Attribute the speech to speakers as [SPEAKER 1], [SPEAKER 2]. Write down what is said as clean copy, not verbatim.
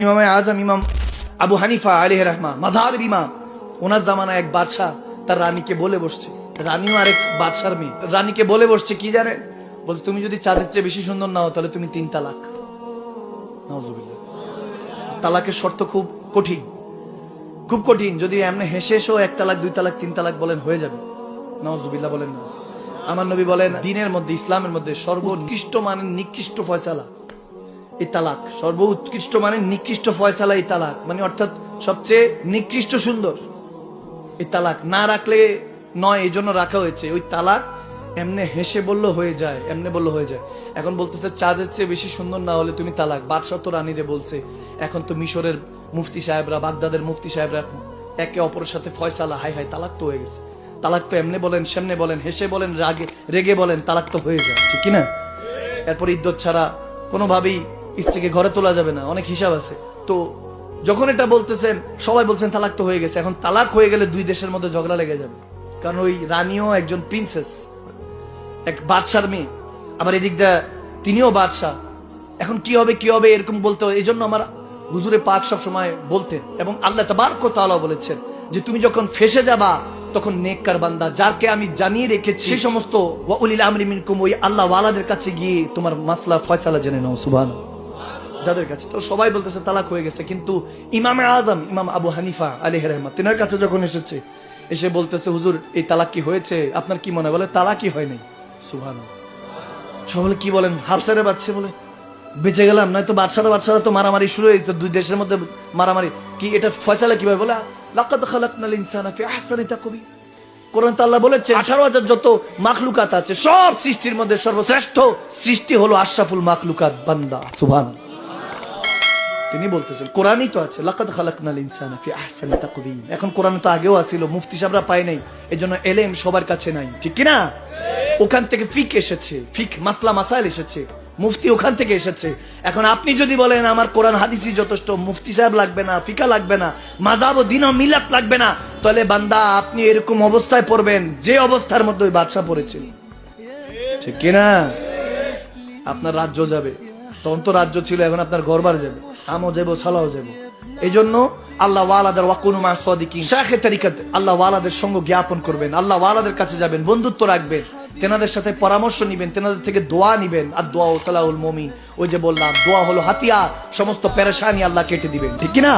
[SPEAKER 1] ইমাম আজম ইমাম আবু হানিফা আলাইহি রাহমা মাযহাবের ইমাম, ওনার জামানায় এক বাদশা তার রানীকে বলে বসছে, রানীও আরেক বাদশার মেয়ে, রানীকে বলে বসছে কি জানে, বলছে তুমি যদি চাঁদের চেয়ে বেশি সুন্দর না হও তাহলে তুমি 3 তালাক। নাউজুবিল্লাহ। তালাকের শর্ত খুব কঠিন, খুব কঠিন। যদি এমনি হেসে হেসেও 1 তালাক 2 তালাক 3 তালাক বলেন হয়ে যাবে। নাউজুবিল্লাহ বলেন না। আমার নবী বলেন দ্বীনের মধ্যে, ইসলামের মধ্যে সর্বোৎকৃষ্ট মানের নিকৃষ্ট ফয়সালা এই তালাক, সর্বোৎকৃষ্ট মানে নিকৃষ্ট ফয়সালা এই তালাক, মানে অর্থাৎ সবচেয়ে নিকৃষ্ট সুন্দর এই তালাক। না রাখলে নয়, এই জন্য রাখা হয়েছে। ওই তালাক এমনে হেসে বললো হয়ে যায়, এমনে বললো হয়ে যায়। এখন বলতেছে চাঁদের চেয়ে বেশি সুন্দর না হলে তুমি তালাক। বাদশাহ তো রানীরে বলছে, এখন তো মিশরের মুফতি সাহেবরা, বাগদাদের মুফতি সাহেবরা একে অপরের সাথে ফয়সালা, হাই হাই তালাক তো হয়ে গেছে। তালাক তো এমনে বলেন, সেমনে বলেন, হেসে বলেন, রেগে বলেন, তালাক তো হয়ে যায়, ঠিক কিনা? এরপর ইদ্যত ছাড়া কোনোভাবেই স্ত্রীকে ঘরে তোলা যাবে না, অনেক হিসাব আছে। তো যখন এটা বলতেছেন সবাই বলছেন তালাক তো হয়ে গেছে। এখন তালাক হয়ে গেলে 2 দেশের মধ্যে ঝগড়া লেগে যাবে, কারণ ওই রানীও একজন প্রিন্সেস, এক বাদশার মেয়ে, আবার এদিকটা তিনিও বাদশাহ। এখন কি হবে কি হবে এরকম বলতে হয়। এই জন্য আমার হুজুরে পাক সব সময় বলতেন, এবং আল্লাহ তাবারক ওয়া তাআলা বলেছেন যে তুমি যখন ফেসে যাবা তখন নেককার বান্দা যারকে আমি জানিয়ে রেখেছি সেই সমস্ত ওয়া উলিল আমরি মিনকুম, ওই আল্লাহ ওয়ালাদের কাছে গিয়ে তোমার মাসলা ফয়সালা জেনে নাও। সুবহানাল্লাহ। যাদের কাছে তো সবাই বলতেছে তালাক হয়ে গেছে, কিন্তু ইমামে আজম ইমাম আবু হানিফা আলাইহি রাহমাত তিনার কাছে যখন এসেছে, এসে বলতেছে হুজুর এই তালাক কি হয়েছে, আপনার কি মনে হয়? বলে তালাকই হয় নাই। সুবহানাল্লাহ। সব বলে কি বলেন, হাফসারে বাচ্চা বলে বেঁচে গেলাম, নয়তো বাদশারা তো মারামারি শুরু হয়ে যেত, 2 দেশের মধ্যে মারামারি। কি এটা ফয়সালা কিভাবে? বলে লাকাদ খালাকনাল ইনসানা ফি আহসানি তাকওয়িম। কোরআন তো আল্লাহ বলেছেন 18,000 যত মাখলুকাত আছে সব সৃষ্টির মধ্যে সর্বশ্রেষ্ঠ সৃষ্টি হলো আশরাফুল মাখলুকাত বান্দা। সুবহানাল্লাহ। তিনি বলতেছেন কোরআনই তো আছে লাকাদ খালাকনাল ইনসানা ফি আহসানি তাকওয়িম। এখন কোরআন তো আগেও আছিল, মুফতি সাহেবরা পায় নাই, এজন্য এলেম সবার কাছে নাই, ঠিক কি না? ওখান থেকে ফিক এসেছে, ফিক মাসলা মাসাইল এসেছে, মুফতি ওখান থেকে এসেছে। এখন আপনি যদি বলেন আমার কোরআন হাদিসই যথেষ্ট, মুফতি সাহেব লাগবে না, ফিকা লাগবে না, মাযহাব ও দ্বীন ও মিলাত লাগবে না, তাহলে বান্দা আপনি এরকম অবস্থায় পড়বেন যে অবস্থার মধ্যে ওই বাদশা পড়েছিল, ঠিক কি না? আপনার রাজ্য যাবে, তখন তো রাজ্য ছিল, এখন আপনার ঘরবার যাবে, আমও যাবো, ছালাও যাবো। এই জন্য আল্লাহ ওয়ালাদের ওয়াকুনু মা সাদিকিন, শাইখে তরিকত আল্লাহ ওয়ালাদের সঙ্গ জ্ঞাপন করবেন, আল্লাহ ওয়ালাদের কাছে যাবেন, বন্ধুত্ব রাখবেন, তেনাদের সাথে পরামর্শ নিবেন, তেনাদের থেকে দোয়া নিবেন। আর দোয়া ও সালাউল মুমিন, ওই যে বললাম দোয়া হলো হাতিয়ার, সমস্ত পেরেশানি আল্লাহ কেটে দিবেন, ঠিক কি না?